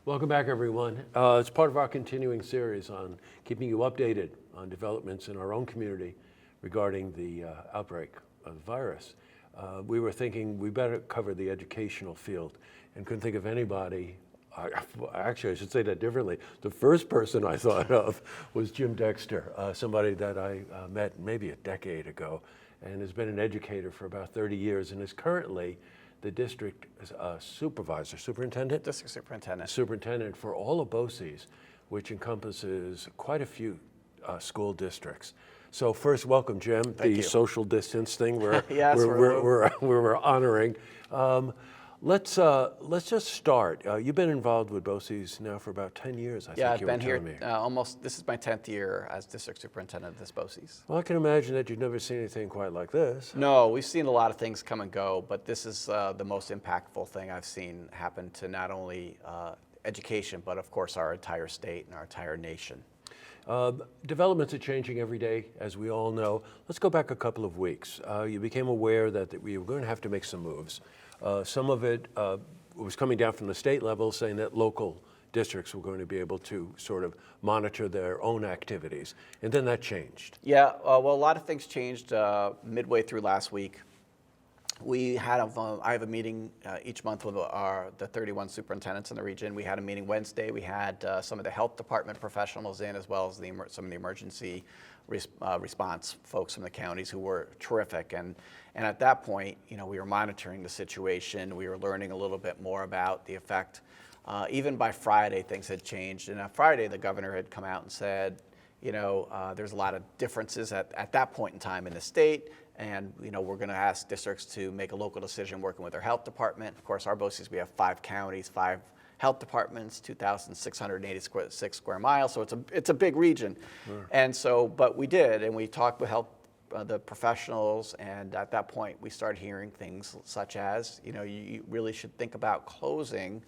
Welcome back, everyone. It's part of our continuing series on keeping you updated on developments in our own community regarding the outbreak of the virus. We were thinking we better cover the educational field and couldn't think of anybody. Actually, I should say that differently. The first person I thought of was Jim Dexter, somebody that I met maybe a decade ago and has been an educator for about 30 years and is currently the district superintendent? District superintendent. Superintendent for all of BOCES, which encompasses quite a few school districts. So first, welcome, Jim. Thank you. Social distance thing we're, Yes, we're honoring. Let's just start. You've been involved with BOCES now for about 10 years, I think you were I've been here telling me. almost, this is my 10th year as district superintendent of this BOCES. Well, I can imagine that you've never seen anything quite like this. No, we've seen a lot of things come and go, but this is the most impactful thing I've seen happen to not only education, but of course our entire state and our entire nation. Developments are changing every day, as we all know. Let's go back a couple of weeks. You became aware that we were going to have to make some moves. Some of it was coming down from the state level, saying that local districts were going to be able to sort of monitor their own activities. And then that changed. Yeah, well, a lot of things changed midway through last week. I have a meeting each month with the 31 superintendents in the region. We had a meeting Wednesday. We had some of the health department professionals in, as well as some of the emergency response folks from the counties who were terrific. And at that point, we were monitoring the situation. We were learning a little bit more about the effect. Even by Friday, things had changed. And on Friday, the governor had come out and said, there's a lot of differences at that point in time in the state. And we're going to ask districts to make a local decision working with their health department. Of course, our BOCES, we have 5 counties, 5 health departments, 2,686 square miles. So it's a big region. Sure. And so, but we did, and we talked with the professionals, and at that point we started hearing things such as, you really should think about closing.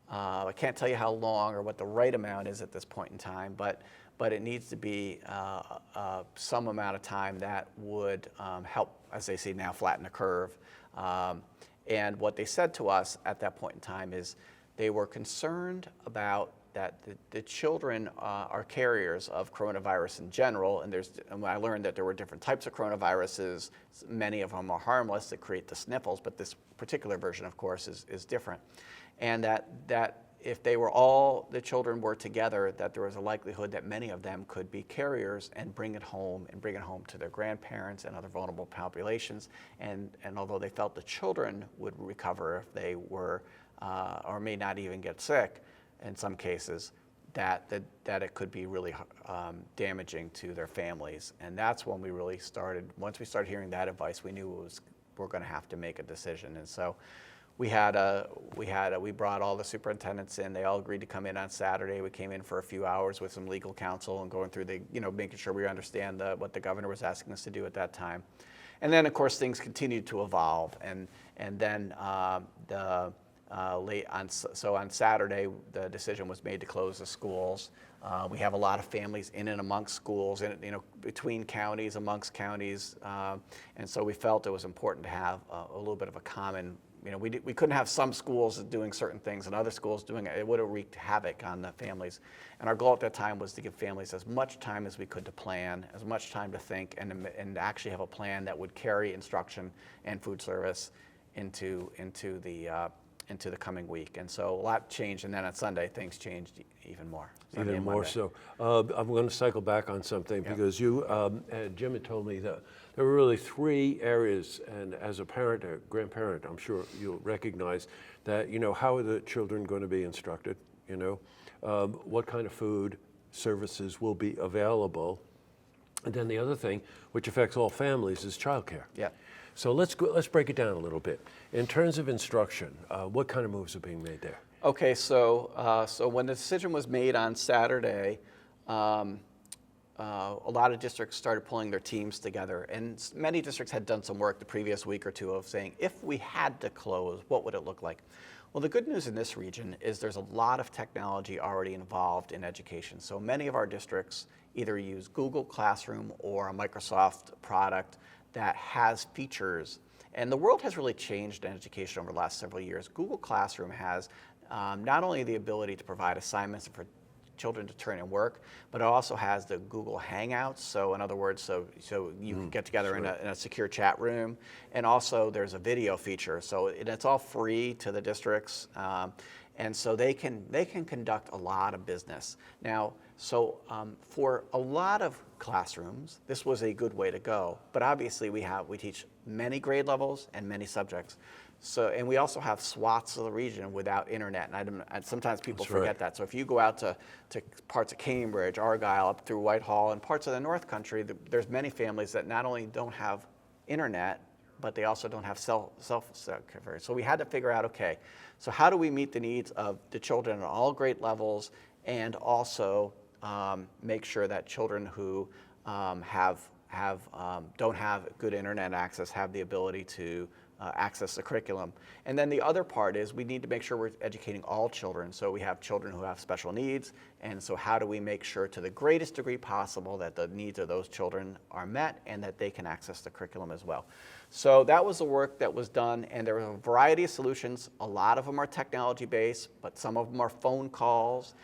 I can't tell you how long or what the right amount is at this point in time, but it needs to be some amount of time that would help, as they say now, flatten the curve. And what they said to us at that point in time is they were concerned about that the children are carriers of coronavirus in general, and I learned that there were different types of coronaviruses. Many of them are harmless that create the sniffles, but this particular version, of course, is different. And that if the children were together, that there was a likelihood that many of them could be carriers and bring it home to their grandparents and other vulnerable populations. And although they felt the children would recover if they were, or may not even get sick in some cases, that it could be really damaging to their families. And that's when we really started, once we started hearing that advice, we knew we're going to have to make a decision. And so we brought all the superintendents in. They all agreed to come in on Saturday. We came in for a few hours with some legal counsel and going through making sure we understand what the governor was asking us to do at that time. And then, of course, things continued to evolve. And then on Saturday, the decision was made to close the schools. We have a lot of families in and amongst schools, and between counties, amongst counties, and so we felt it was important to have a little bit of a common. We couldn't have some schools doing certain things and other schools doing it. It would have wreaked havoc on the families. And our goal at that time was to give families as much time as we could to plan, as much time to think, and actually have a plan that would carry instruction and food service into the coming week. And so a lot changed. And then on Sunday, things changed even more. Even more so. I'm going to cycle back on something because you, Jim had told me that there were really 3 areas, and as a parent, a grandparent, I'm sure you'll recognize that, how are the children going to be instructed, what kind of food services will be available. And then the other thing, which affects all families, is childcare. Yeah. So let's break it down a little bit. In terms of instruction, what kind of moves are being made there? Okay, so when the decision was made on Saturday, a lot of districts started pulling their teams together, and many districts had done some work the previous week or two of saying, if we had to close, what would it look like? Well, the good news in this region is there's a lot of technology already involved in education. So many of our districts either use Google Classroom or a Microsoft product that has features. And the world has really changed in education over the last several years. Google Classroom has not only the ability to provide assignments for children to turn in work, but it also has the Google Hangouts. So in other words, so you can get together in a secure chat room, and also there's a video feature. So it's all free to the districts, and so they can conduct a lot of business. Now, for a lot of classrooms, this was a good way to go. But obviously, we teach many grade levels and many subjects. So, and we also have swaths of the region without internet, and sometimes people forget that. So if you go out to parts of Cambridge, Argyle, up through Whitehall, and parts of the North Country, there's many families that not only don't have internet, but they also don't have cell coverage. So we had to figure out, okay, so how do we meet the needs of the children at all grade levels, and also make sure that children who don't have good internet access have the ability to access the curriculum. And then the other part is we need to make sure we're educating all children. So we have children who have special needs, and so how do we make sure to the greatest degree possible that the needs of those children are met and that they can access the curriculum as well. So that was the work that was done, and there were a variety of solutions. A lot of them are technology-based, but some of them are phone calls.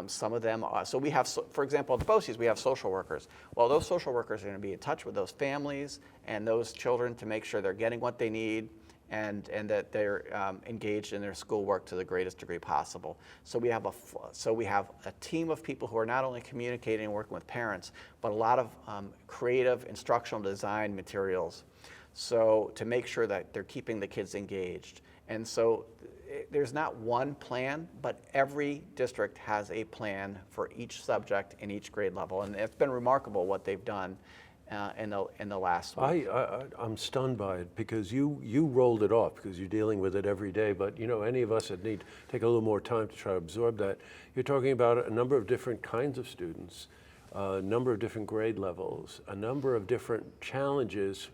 Some of them are, so we have, for example, at the BOCES, we have social workers. Well, those social workers are going to be in touch with those families and those children to make sure they're getting what they need and that they're engaged in their schoolwork to the greatest degree possible. So we have a team of people who are not only communicating and working with parents, but a lot of creative instructional design materials. So to make sure that they're keeping the kids engaged. And so there's not one plan, but every district has a plan for each subject in each grade level, and it's been remarkable what they've done in the last week. I'm stunned by it because you rolled it off because you're dealing with it every day, but any of us that need to take a little more time to try to absorb that. You're talking about a number of different kinds of students, a number of different grade levels, a number of different challenges,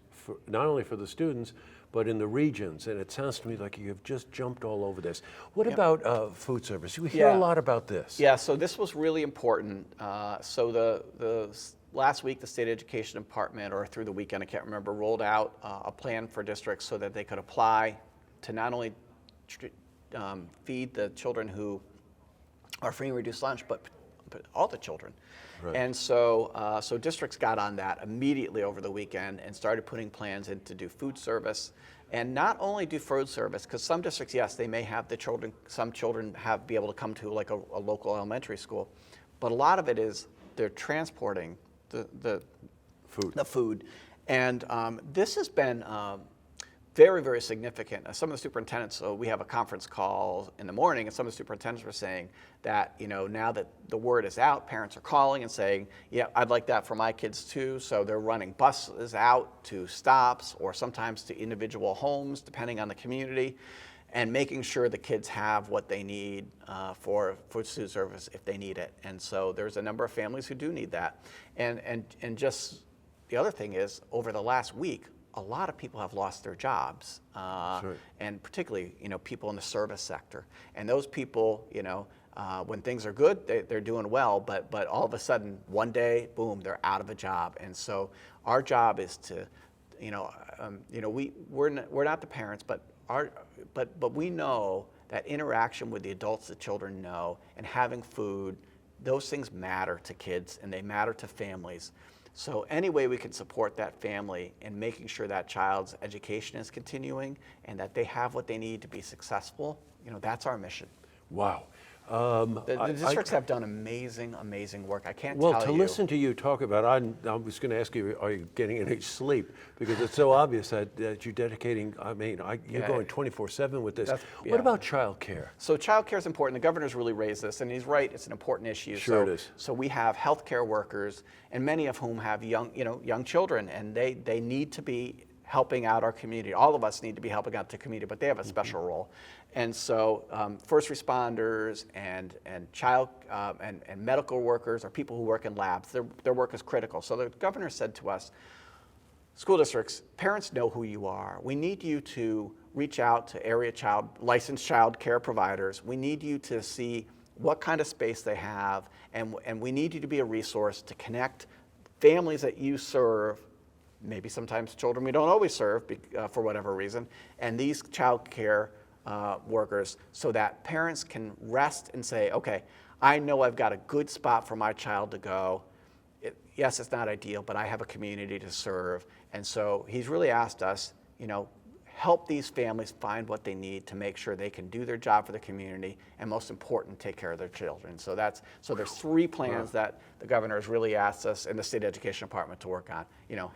not only for the students, but in the regions, and it sounds to me like you have just jumped all over this. What about food service? We hear a lot about this. Yeah, so this was really important. So the last week, the State Education Department, or through the weekend, I can't remember, rolled out a plan for districts so that they could apply to not only feed the children who are free and reduced lunch, but all the children. Right. And so, so districts got on that immediately over the weekend and started putting plans in to do food service. And not only do food service, because some districts, yes, they may have the children, some children be able to come to like a local elementary school, but a lot of it is they're transporting the food. And this has been very, very significant. Some of the superintendents, so we have a conference call in the morning, and some of the superintendents were saying that, now that the word is out, parents are calling and saying, yeah, I'd like that for my kids too. So they're running buses out to stops or sometimes to individual homes, depending on the community, and making sure the kids have what they need for food service if they need it. And so there's a number of families who do need that. And just the other thing is, over the last week, a lot of people have lost their jobs, and particularly, people in the service sector. And those people, when things are good, they're doing well, but all of a sudden, one day, boom, they're out of a job. And so our job is to, we're not the parents, but we know that interaction with the adults the children know and having food, those things matter to kids and they matter to families. So any way we can support that family in making sure that child's education is continuing and that they have what they need to be successful, that's our mission. Wow. The districts have done amazing, amazing work. I can't tell you. Well, to listen to you talk about it, I was going to ask you, are you getting any sleep? Because it's so obvious that you're dedicating, you're going 24/7 with this. What about child care? So child care is important. The governor's really raised this, and he's right, it's an important issue. Sure it is. So we have healthcare workers, and many of whom have young children, and they need to be helping out our community. All of us need to be helping out the community, but they have a special role. And so first responders and child and medical workers or people who work in labs, their work is critical. So the governor said to us, school districts, parents know who you are. We need you to reach out to licensed child care providers. We need you to see what kind of space they have, and we need you to be a resource to connect families that you serve, maybe sometimes children we don't always serve for whatever reason, and these child care workers so that parents can rest and say, okay, I know I've got a good spot for my child to go. Yes, it's not ideal, but I have a community to serve. And so he's really asked us, help these families find what they need to make sure they can do their job for the community, and most important, take care of their children. So there's 3 plans that the governor has really asked us in the state education department to work on.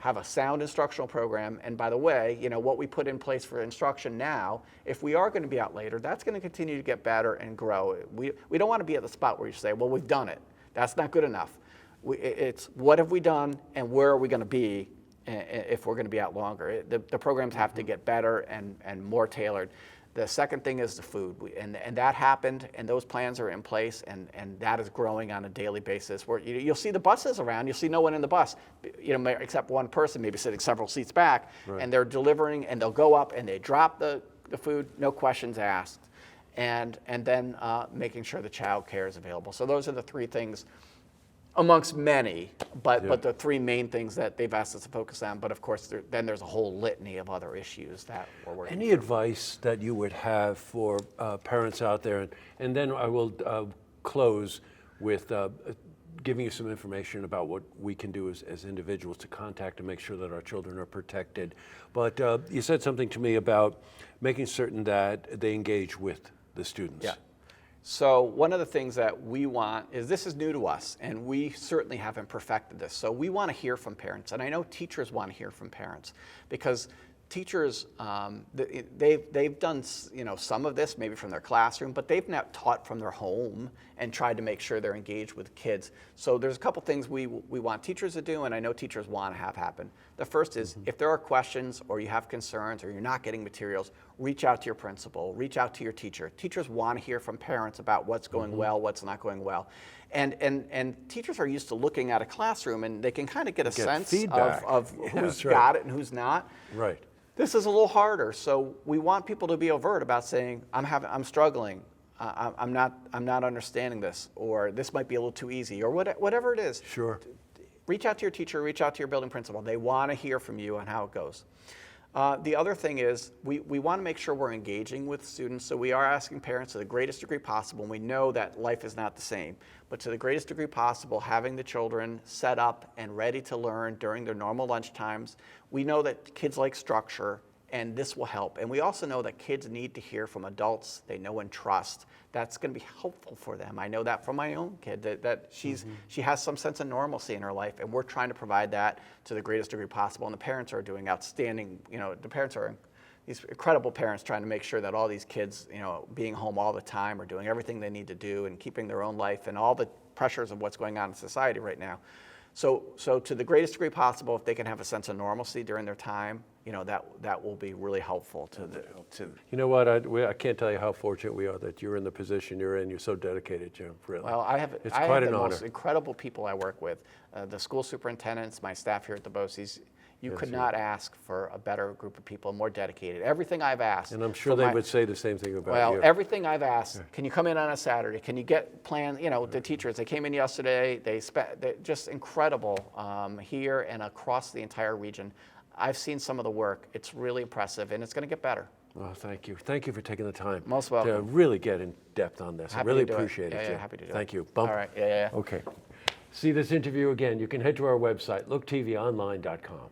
Have a sound instructional program, and by the way, what we put in place for instruction now, if we are going to be out later, that's going to continue to get better and grow. We don't want to be at the spot where you say, well, we've done it. That's not good enough. It's what have we done, and where are we going to be if we're going to be out longer. The programs have to get better and more tailored. The second thing is the food, and that happened, and those plans are in place, and that is growing on a daily basis. Where you'll see the buses around, you'll see no one in the bus, except one person maybe sitting several seats back, and they're delivering, and they'll go up and they drop the food, no questions asked, and then making sure the child care is available. So those are the 3 things, amongst many, but the 3 main things that they've asked us to focus on. But of course, then there's a whole litany of other issues that we're working Any through. advice that you would have for parents out there? And then I will close with giving you some information about what we can do as individuals to contact and make sure that our children are protected. But you said something to me about making certain that they engage with the students. Yeah. So one of the things that we want is, this is new to us, and we certainly haven't perfected this. So we want to hear from parents, and I know teachers want to hear from parents, because teachers, they've done some of this maybe from their classroom, but they've not taught from their home and tried to make sure they're engaged with kids. So there's a couple things we want teachers to do, and I know teachers want to have happen. The first is, if there are questions or you have concerns or you're not getting materials, reach out to your principal, reach out to your teacher. Teachers want to hear from parents about what's going well, what's not going well. And teachers are used to looking at a classroom, and they can kind of get a sense feedback of who's got it and who's not. Right. This is a little harder, so we want people to be overt about saying, I'm struggling, I'm not understanding this, or this might be a little too easy, or whatever it is. Sure. Reach out to your teacher, reach out to your building principal. They want to hear from you on how it goes. The other thing is, we want to make sure we're engaging with students, so we are asking parents to the greatest degree possible, and we know that life is not the same, but to the greatest degree possible, having the children set up and ready to learn during their normal lunch times. We know that kids like structure, and this will help. And we also know that kids need to hear from adults they know and trust. That's going to be helpful for them. I know that from my own kid, that she has some sense of normalcy in her life, and we're trying to provide that to the greatest degree possible. And the parents are doing outstanding, the parents are these incredible parents trying to make sure that all these kids, being home all the time, are doing everything they need to do and keeping their own life and all the pressures of what's going on in society right now. So to the greatest degree possible, if they can have a sense of normalcy during their time, that will be really helpful to. You know what? I can't tell you how fortunate we are that you're in the position you're in. You're so dedicated, Jim. Really. Well, I have It's quite an honor. Most incredible people I work with, the school superintendents, my staff here at the BOCES. You could not ask for a better group of people, more dedicated. Everything I've asked. And I'm sure they would say the same thing about you. Well, everything I've asked. Can you come in on a Saturday? Can you get plans? The teachers, they came in yesterday. They're just incredible here and across the entire region. I've seen some of the work. It's really impressive, and it's going to get better. Well, thank you. Thank you for taking the time. Most welcome. To really get in depth on this. Happy I really to do appreciate it. Yeah, Jim. happy to do it. Thank you. Bump. All right. Yeah. Okay. See this interview again. You can head to our website, looktvonline.com.